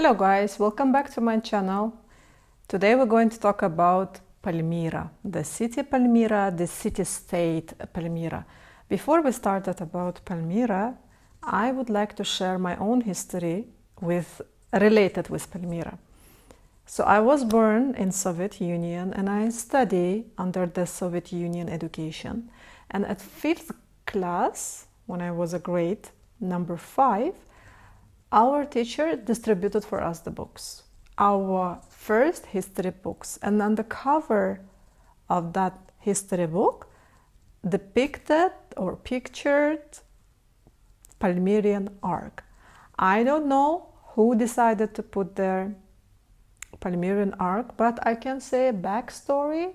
Hello guys, welcome back to my channel. Today we're going to talk about Palmyra, the city Palmyra, the city-state Palmyra. Before we started about Palmyra, I would like to share my own history related with Palmyra. So I was born in Soviet Union and I study under the Soviet Union education. And at 5th class, when I was a grade number 5, our teacher distributed for us the books, our first history books. And on the cover of that history book, depicted or pictured Palmyrian arc. I don't know who decided to put their Palmyrian arc, but I can say backstory.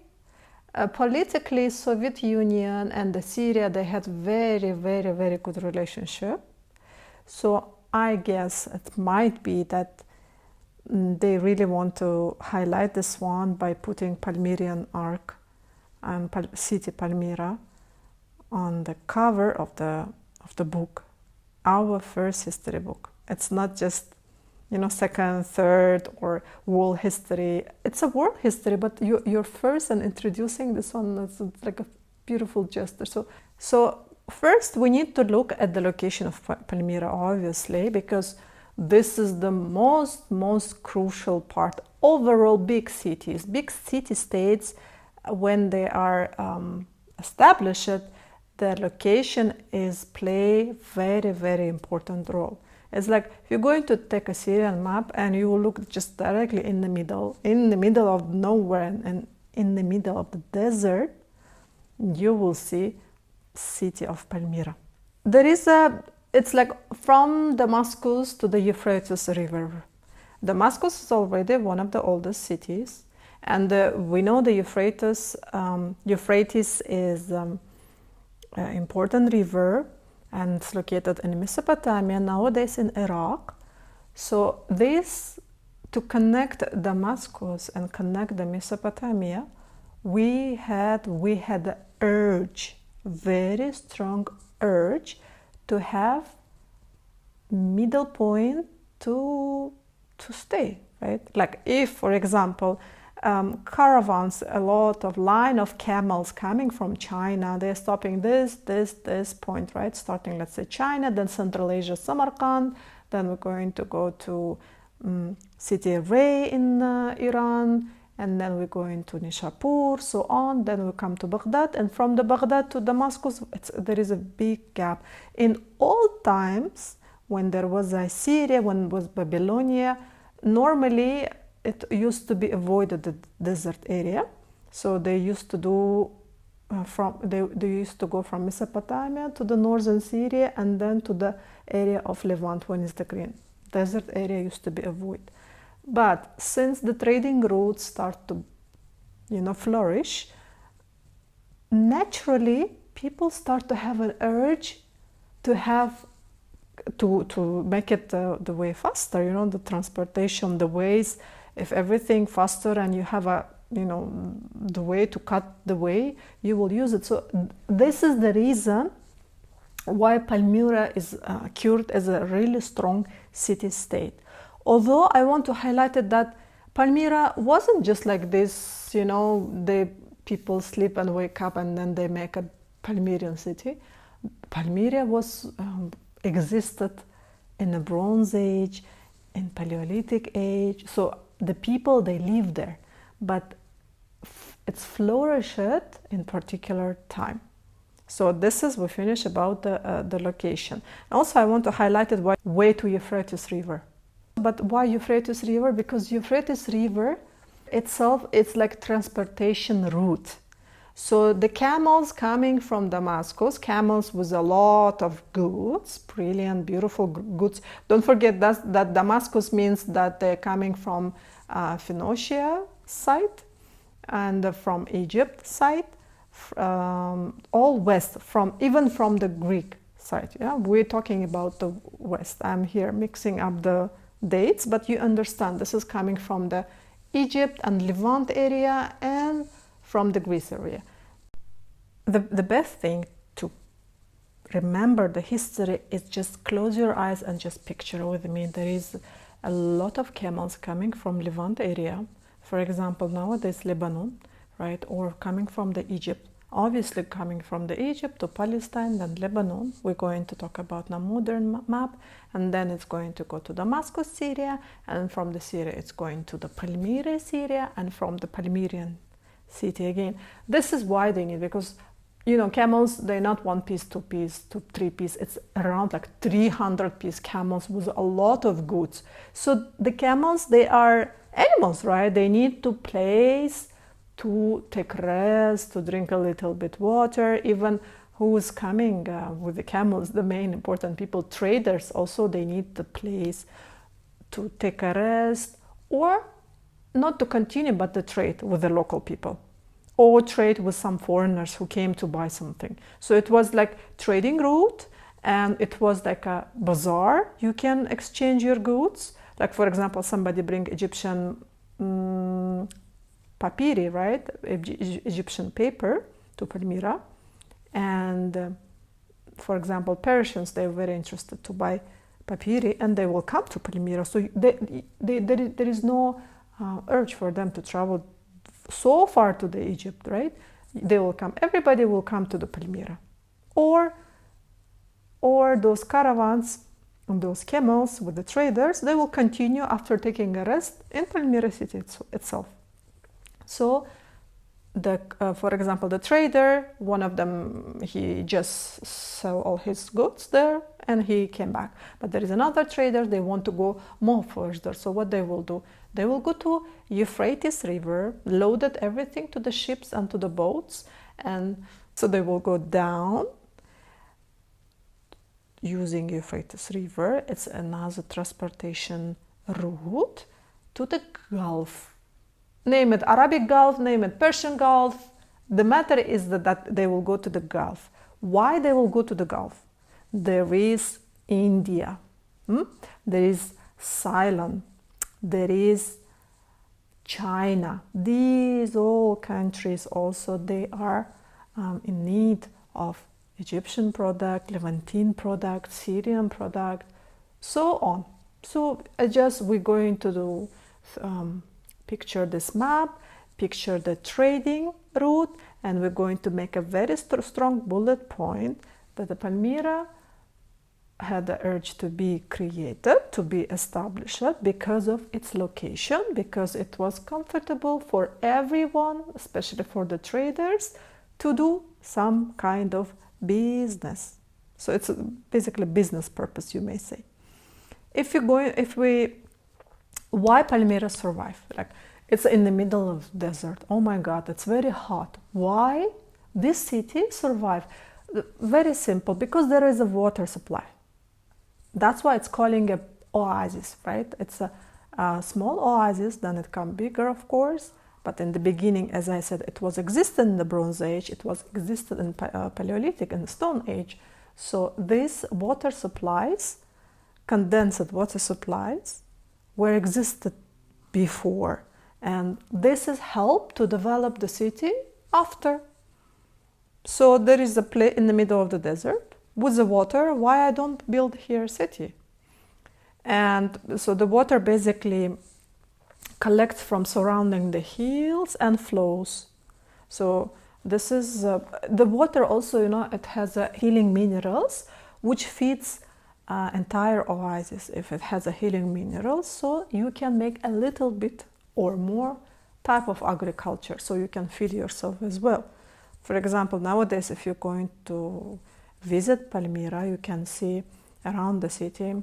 Politically, Soviet Union and Syria, they had very, very, very good relationship. So I guess it might be that they really want to highlight this one by putting Palmyrian arc and city Palmyra on the cover of the book, our first history book. It's not just, second, third, or world history. It's a world history, but you're first and introducing this one. It's like a beautiful gesture. So first, we need to look at the location of Palmyra, obviously, because this is the most crucial part. Overall, big city-states, when they are established, their location play very, very important role. It's like if you're going to take a Syrian map and you look just directly in the middle of nowhere and in the middle of the desert, you will see city of Palmyra. It's like from Damascus to the Euphrates River. Damascus is already one of the oldest cities, and we know the Euphrates is an important river, and it's located in Mesopotamia, nowadays in Iraq. So to connect Damascus and connect the Mesopotamia, we had the urge, very strong urge, to have middle point to stay, right? Like if, for example, caravans, a lot of line of camels coming from China, they're stopping this point, right? Starting, let's say, China, then Central Asia, Samarkand, then we're going to go to city Ray in Iran, and then we're going to Nishapur, so on. Then we come to Baghdad, and from the Baghdad to Damascus, there is a big gap. In old times, when there was Assyria, when it was Babylonia, normally it used to be avoided the desert area. So they used to do they used to go from Mesopotamia to the northern Syria, and then to the area of Levant, when it's the green desert area, used to be avoided. But since the trading routes start to, flourish, naturally people start to have an urge to make it the way faster. The transportation, the ways. If everything faster and you have the way to cut the way, you will use it. So this is the reason why Palmyra is cured as a really strong city-state. Although I want to highlight it that Palmyra wasn't just like this, the people sleep and wake up and then they make a Palmyrian city. Palmyra existed in the Bronze Age, in Paleolithic Age. So the people, they live there, but it's flourished in particular time. So we finish about the location. Also, I want to highlight it way to Euphrates River. But why Euphrates River? Because Euphrates River itself, it's like transportation route. So the camels coming from Damascus, camels with a lot of goods, brilliant, beautiful goods. Don't forget that Damascus means that they're coming from Phoenicia side and from Egypt side, all west, even from the Greek side. Yeah, we're talking about the west. I'm here mixing up the dates, but you understand this is coming from the Egypt and Levant area and from the Greece area. The best thing to remember the history is just close your eyes and just picture with me. There is a lot of camels coming from Levant area. For example, nowadays Lebanon, right? Or coming from the Egypt. Obviously coming from the Egypt to Palestine, then Lebanon. We're going to talk about the modern map, and then it's going to go to Damascus, Syria, and from the Syria it's going to the Palmyra, Syria, and from the Palmyrian city again. This is why they need, because you know, camels, they're not 1 piece, 2 piece, 3 piece. It's around like 300 piece camels with a lot of goods. So the camels, they are animals, right? They need to place to take rest, to drink a little bit water. Even who's coming with the camels, the main important people, traders also, they need the place to take a rest, or not to continue, but to trade with the local people, or trade with some foreigners who came to buy something. So it was like trading route, and it was like a bazaar. You can exchange your goods. Like for example, somebody bring Egyptian papyri, right? Egyptian paper to Palmyra. And for example, Persians, they're very interested to buy papyri, and they will come to Palmyra. So there is no urge for them to travel so far to the Egypt, right? They will come, everybody will come to the Palmyra. Or those caravans and those camels with the traders, they will continue after taking a rest in Palmyra city itself. So for example, the trader, one of them, he just sell all his goods there and he came back. But there is another trader, they want to go more further. So what they will do? They will go to Euphrates River, loaded everything to the ships and to the boats. And so they will go down using Euphrates River. It's another transportation route to the Gulf. Name it Arabic Gulf, name it Persian Gulf. The matter is that they will go to the Gulf. Why they will go to the Gulf? There is India, there is Ceylon, there is China. These all countries also, they are in need of Egyptian product, Levantine product, Syrian product, so on. So we're going to do picture this map, picture the trading route, and we're going to make a very strong bullet point that the Palmyra had the urge to be created, to be established because of its location, because it was comfortable for everyone, especially for the traders, to do some kind of business. So it's basically business purpose, you may say. Why Palmyra survive? Like, it's in the middle of desert. Oh my God, it's very hot. Why this city survive? Very simple, because there is a water supply. That's why it's calling a oasis, right? It's a small oasis, then it become bigger, of course. But in the beginning, as I said, it was existed in the Bronze Age, it was existed in Paleolithic and Stone Age. So these water supplies, condensed water supplies, were existed before, and this has helped to develop the city after. So there is a place in the middle of the desert with the water. Why I don't build here a city? And so the water basically collects from surrounding the hills and flows. So this is the water also, you know, it has healing minerals which feeds entire oasis. If it has a healing minerals, so you can make a little bit or more type of agriculture, so you can feed yourself as well. For example, nowadays, if you're going to visit Palmyra, you can see around the city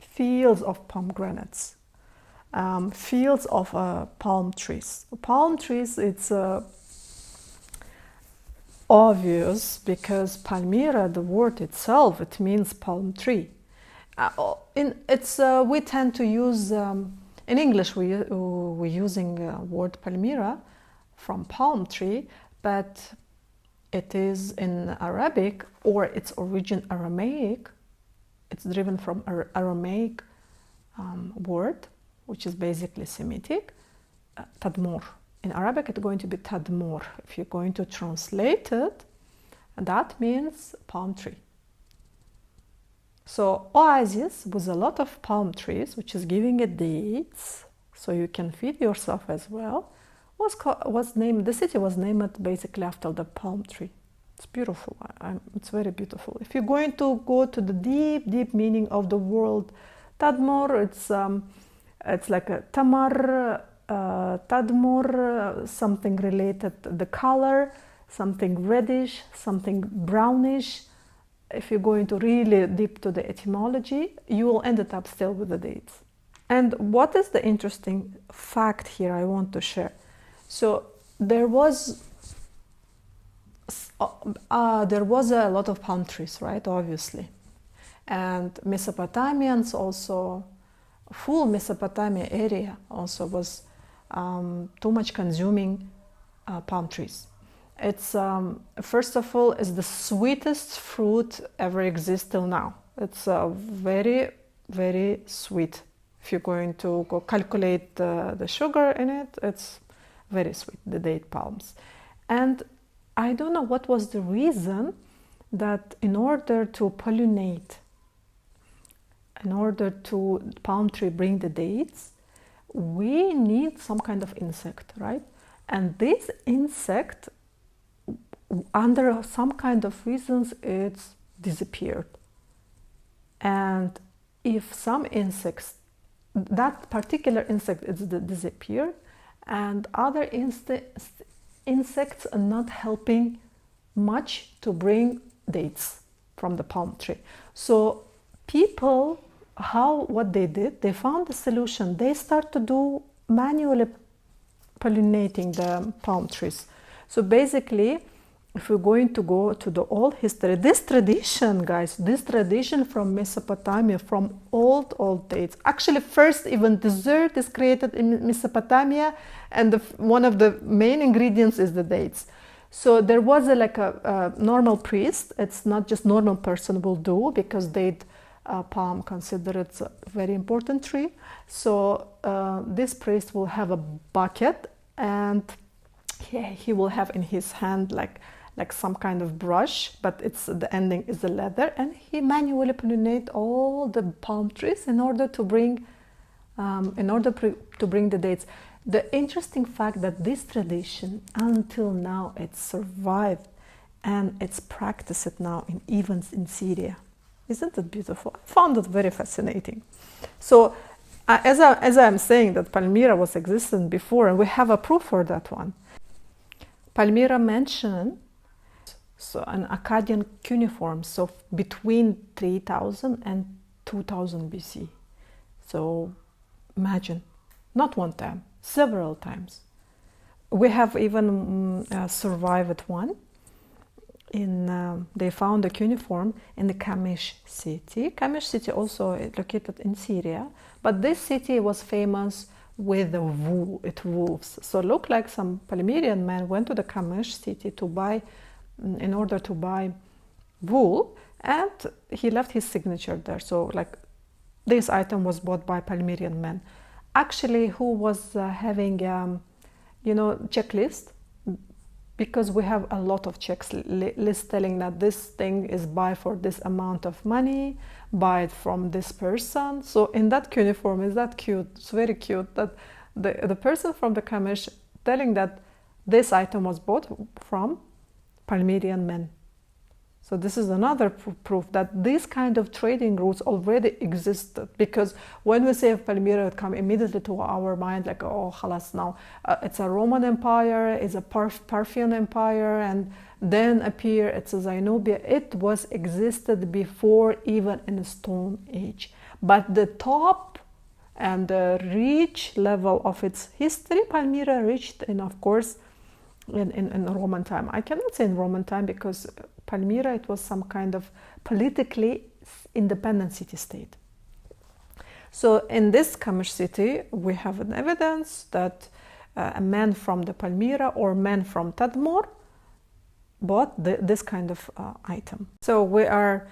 fields of pomegranates, fields of palm trees. Palm trees, it's obvious because Palmyra, the word itself, it means palm tree. We tend to use, in English we're using word Palmyra from palm tree, but it is in Arabic, or its origin Aramaic. It's driven from Aramaic word, which is basically Semitic, Tadmor. In Arabic, it's going to be Tadmor. If you're going to translate it, that means palm tree. So Oasis with a lot of palm trees, which is giving it dates, so you can feed yourself as well, was named. The city was named basically after the palm tree. It's beautiful. It's very beautiful. If you're going to go to the deep meaning of the word Tadmor, it's like a Tamar, Tadmor, something related to the color, something reddish, something brownish. If you're going to really deep to the etymology, you will end up still with the dates. And what is the interesting fact here I want to share? So there was a lot of palm trees, right? Obviously. And Mesopotamians also, full Mesopotamia area also was too much consuming palm trees. It's first of all, is the sweetest fruit ever exist till now. It's very, very sweet. If you're going to go calculate the sugar in it, it's very sweet, the date palms. And I don't know what was the reason that in order to pollinate, in order to palm tree bring the dates, we need some kind of insect, right? And this insect, under some kind of reasons, it's disappeared. And if some insects, that particular insect is disappeared, and other insects are not helping much to bring dates from the palm tree. So people, what they did, they found the solution. They start to do manually pollinating the palm trees. So basically, if we're going to go to the old history, this tradition, guys, this tradition from Mesopotamia, from old dates. Actually, first even dessert is created in Mesopotamia, and one of the main ingredients is the dates. So there was a normal priest. It's not just normal person will do, because date palm considered a very important tree. So this priest will have a bucket, and he will have in his hand like some kind of brush, but the ending is the leather, and he manually pollinate all the palm trees in order to bring the dates. The interesting fact that this tradition until now it's survived, and it's practiced now even in Syria. Isn't it beautiful? I found it very fascinating. So as I'm saying that Palmyra was existent before, and we have a proof for that one. Palmyra mentioned an Akkadian cuneiform, so between 3000 and 2000 BC. So imagine, not one time, several times. We have even survived one. They found a cuneiform in the Kamish city. Kamish city also located in Syria, but this city was famous with the wool, wolves. So look like some Palmyrian man went to the Kamish city in order to buy wool, and he left his signature there. So like this item was bought by Palmyrian man, actually, who was having checklist, because we have a lot of checklists telling that this thing is buy for this amount of money, buy it from this person. So in that cuneiform, is that cute? It's very cute that the person from the Kamish telling that this item was bought from Palmyrian men. So this is another proof that these kind of trading routes already existed, because when we say Palmyra, it comes immediately to our mind like, oh, halas, now it's a Roman Empire, it's a Parthian Empire, and then appear it's a Zenobia. It was existed before, even in the Stone Age. But the top and the reach level of its history, Palmyra reached in, of course, in Roman time. I cannot say in Roman time, because Palmyra, it was some kind of politically independent city-state. So in this Kamish city, we have an evidence that a man from the Palmyra or man from Tadmor bought this kind of item. So we are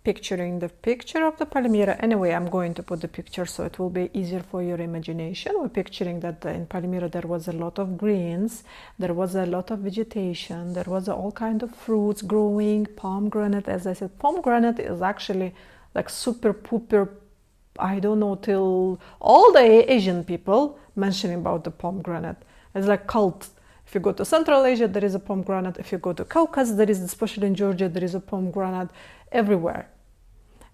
picturing the picture of the Palmyra. Anyway, I'm going to put the picture so it will be easier for your imagination. We're picturing that in Palmyra there was a lot of greens, there was a lot of vegetation, there was all kind of fruits growing, pomegranate. As I said, pomegranate is actually like super pooper, I don't know, till all the Asian people mentioning about the pomegranate. It's like cult. If you go to Central Asia, there is a pomegranate. If you go to Caucasus, there is, especially in Georgia, there is a pomegranate everywhere.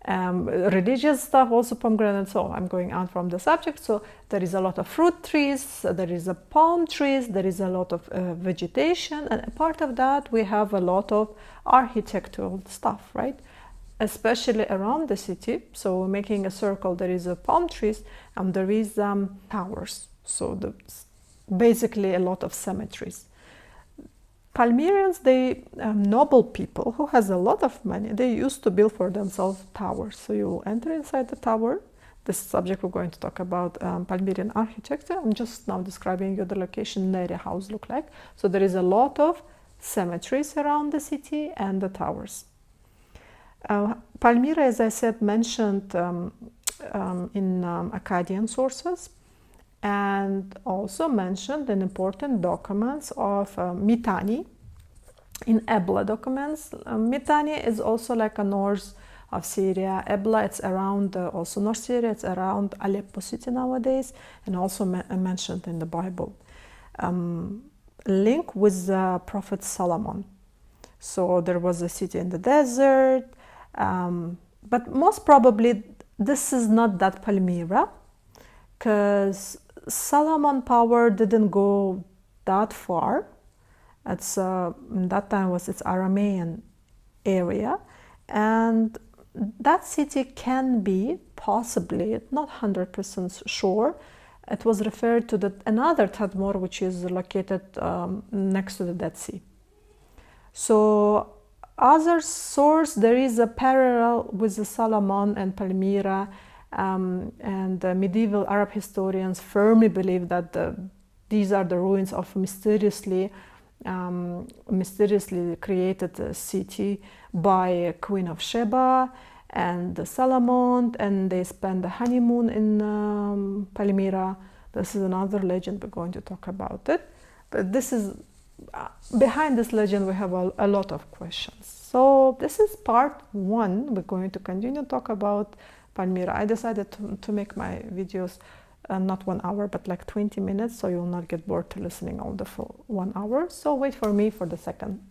Religious stuff, also pomegranate. So I'm going out from the subject. So there is a lot of fruit trees, there is a palm trees, there is a lot of vegetation, and a part of that we have a lot of architectural stuff, right? Especially around the city. So making a circle, there is a palm trees and there is towers. So basically a lot of cemeteries. Palmyrians, they noble people who has a lot of money, they used to build for themselves towers. So you enter inside the tower. This subject we're going to talk about Palmyrian architecture. I'm just now describing you the location Neri house look like. So there is a lot of cemeteries around the city and the towers. Palmyra, as I said, mentioned in Akkadian sources, and also mentioned in important documents of Mitanni, in Ebla documents. Mitanni is also like a north of Syria. Ebla, it's around also North Syria, it's around Aleppo city nowadays, and also mentioned in the Bible. Link with Prophet Solomon. So there was a city in the desert, but most probably this is not that Palmyra, because Solomon power didn't go that far. It's that time was its Aramean area, and that city can be possibly, not 100% sure, it was referred to another Tadmor, which is located next to the Dead Sea. So other source, there is a parallel with the Solomon and Palmyra. And medieval Arab historians firmly believe that these are the ruins of mysteriously created city by Queen of Sheba and Solomon, and they spend the honeymoon in Palmyra. This is another legend, we're going to talk about it. But this is behind this legend we have a lot of questions. So this is part 1. We're going to continue to talk about Palmyra. I decided to make my videos not 1 hour, but like 20 minutes, so you'll not get bored to listening on the full 1 hour. So wait for me for the second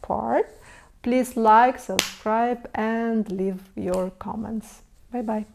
part. Please like, subscribe, and leave your comments. Bye bye.